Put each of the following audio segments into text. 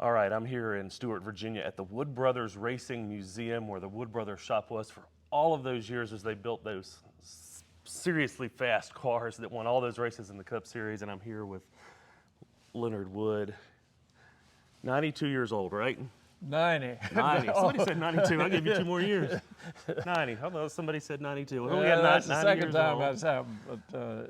All right, I'm here in Stuart, Virginia at the Wood Brothers Racing Museum where the Wood Brothers shop was for all of those years as they built those seriously fast cars that won all those races in the Cup Series. And I'm here with Leonard Wood, 92 years old, right? 90. 90. Somebody said 92. I'll give you 2 more years. 90. Hello, somebody said 92. Well, we got That's the 90 second years time old. that's happened, but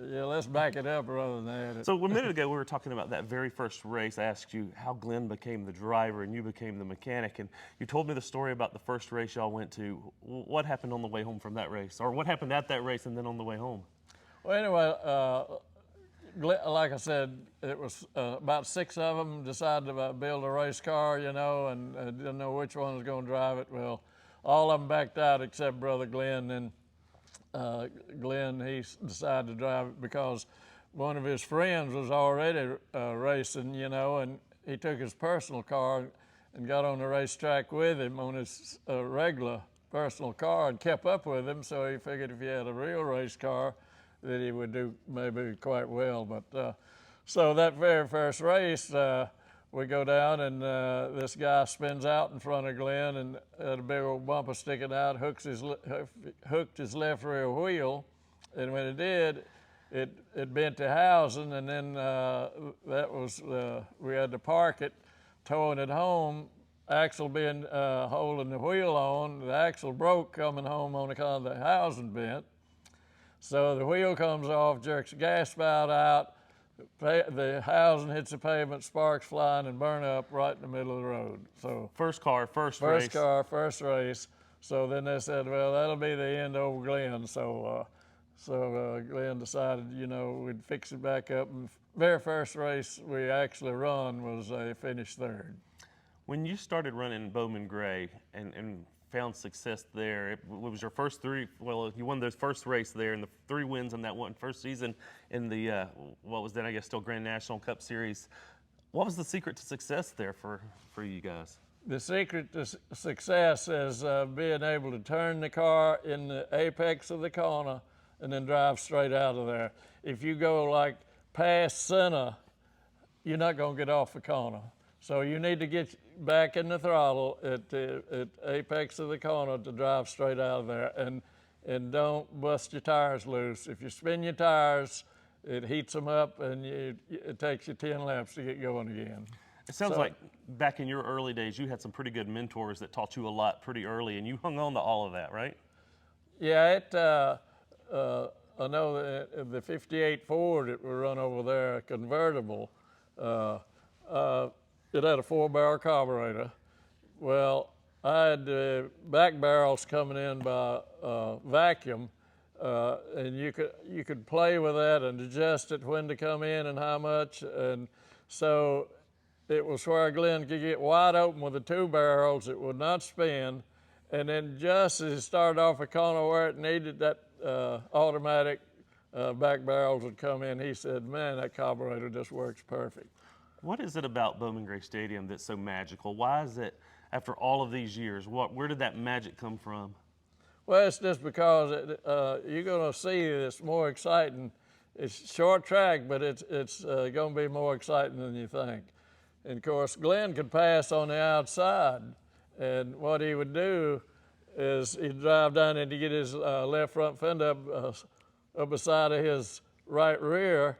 yeah, let's back it up rather than that. So a minute ago, we were talking about that very first race. I asked you how Glenn became the driver and you became the mechanic, and you told me the story about the first race y'all went to. What happened on the way home from that race? Or what happened at that race and then on the way home? Well, anyway, like I said, it was about 6 of them decided to build a race car, you know, and didn't know which one was going to drive it. Well, all of them backed out except Brother Glenn. And Glenn, he decided to drive it because one of his friends was already racing, you know, and he took his personal car and got on the racetrack with him on his regular personal car and kept up with him. So he figured if he had a real race car, that he would do maybe quite well. But so that very first race, we go down and this guy spins out in front of Glenn and had a big old bumper sticking out, hooked his left rear wheel, and when it did, it bent the housing, and then that was we had to park it, towing it home. Axle being holding the wheel on, the axle broke coming home on account of the housing bent. So the wheel comes off, jerks the gas spout out, the housing hits the pavement, sparks flying and burn up right in the middle of the road. So First car, first race. First car, first race. So then they said, well, that'll be the end of Glenn. So Glenn decided, you know, we'd fix it back up. And very first race we actually run was finished third. When you started running Bowman Gray and found success there, it was your first 3, well, you won the first race there and the 3 wins in that one first season in the, what was then I guess still Grand National Cup Series. What was the secret to success there for you guys? The secret to success is being able to turn the car in the apex of the corner and then drive straight out of there. If you go like past center, you're not gonna get off the corner. So you need to get back in the throttle at the apex of the corner to drive straight out of there, and don't bust your tires loose. If you spin your tires, it heats them up, and it takes you 10 laps to get going again. It sounds like back in your early days, you had some pretty good mentors that taught you a lot pretty early, and you hung on to all of that, right? Yeah, I know the 58 Ford that we run over there, a convertible, it had a 4-barrel carburetor. Well, I had back barrels coming in by vacuum, and you could play with that and adjust it when to come in and how much. And so it was where Glenn could get wide open with the 2 barrels. It would not spin. And then just as it started off a corner where it needed that automatic back barrels would come in, he said, man, that carburetor just works perfect. What is it about Bowman Gray Stadium that's so magical? Why is it, after all of these years, where did that magic come from? Well, it's just because you're going to see it's more exciting. It's short track, but it's going to be more exciting than you think. And of course, Glenn could pass on the outside, and what he would do is he'd drive down and to get his left front fender up beside of his right rear,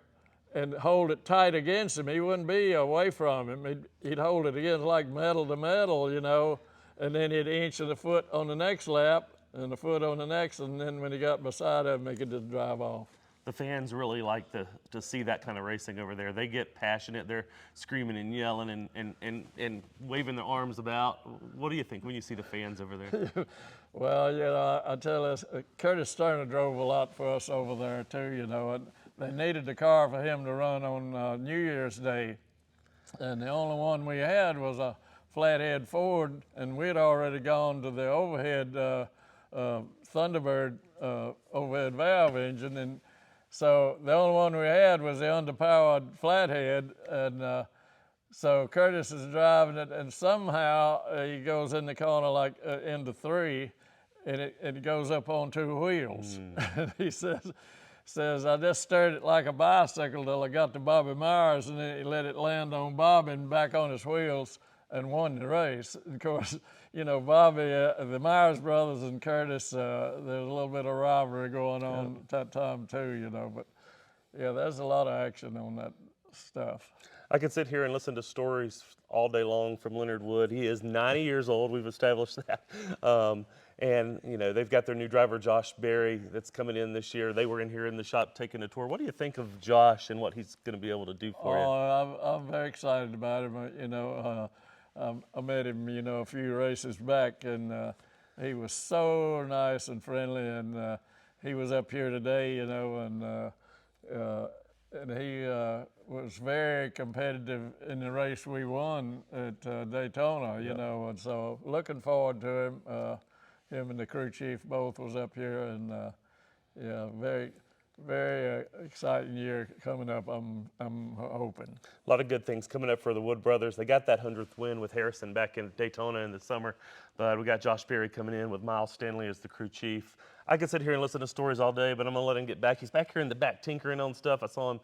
and hold it tight against him. He wouldn't be away from him. He'd hold it against like metal to metal, you know, and then he'd inch the foot on the next lap and the foot on the next, and then when he got beside him, he could just drive off. The fans really like to see that kind of racing over there. They get passionate. They're screaming and yelling and waving their arms about. What do you think when you see the fans over there? Well, you know, I tell us, Curtis Sterner drove a lot for us over there too, you know, and they needed the car for him to run on New Year's Day. And the only one we had was a flathead Ford, and we'd already gone to the overhead Thunderbird overhead valve engine. And so the only one we had was the underpowered flathead. And so Curtis is driving it, and somehow he goes in the corner like into 3, and it goes up on 2 wheels. And he says, I just stirred it like a bicycle till I got to Bobby Myers, and then he let it land on Bobby and back on his wheels. and won the race. Of course, Bobby, the Myers brothers and Curtis, there's a little bit of rivalry going on at that time too, but yeah, there's a lot of action on that stuff. I could sit here and listen to stories all day long from Leonard Wood. He is 90 years old. We've established that. And they've got their new driver, Josh Berry, that's coming in this year. They were in here in the shop taking a tour. What do you think of Josh and what he's going to be able to do for you? I'm very excited about him. I met him, a few races back, and he was so nice and friendly. And he was up here today, and he was very competitive in the race we won at Daytona, and so looking forward to him. Him and the crew chief both was up here, and very, very exciting year coming up. I'm hoping. A lot of good things coming up for the Wood brothers. They got that 100th win with Harrison back in Daytona in the summer, but we got Josh Berry coming in with Miles Stanley as the crew chief. I could sit here and listen to stories all day, but I'm gonna let him get back. He's back here in the back tinkering on stuff. I saw him,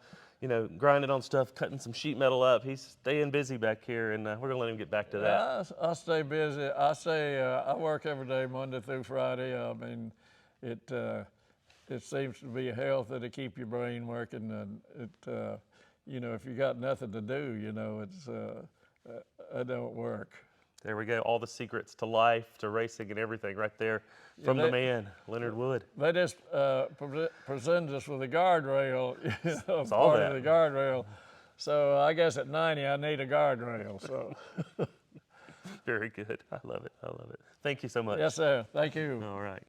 grinding on stuff, cutting some sheet metal up. He's staying busy back here, and we're gonna let him get back to that. Yeah, I stay busy. I work every day, Monday through Friday. I mean, it seems to be healthy to keep your brain working, and if you got nothing to do, it don't work. There we go. All the secrets to life, to racing, and everything right there from the man, Leonard Wood. They just presented us with a guardrail, all part that. of the guardrail. So I guess at 90, I need a guardrail. So. Very good. I love it. Thank you so much. Yes, sir. Thank you. All right.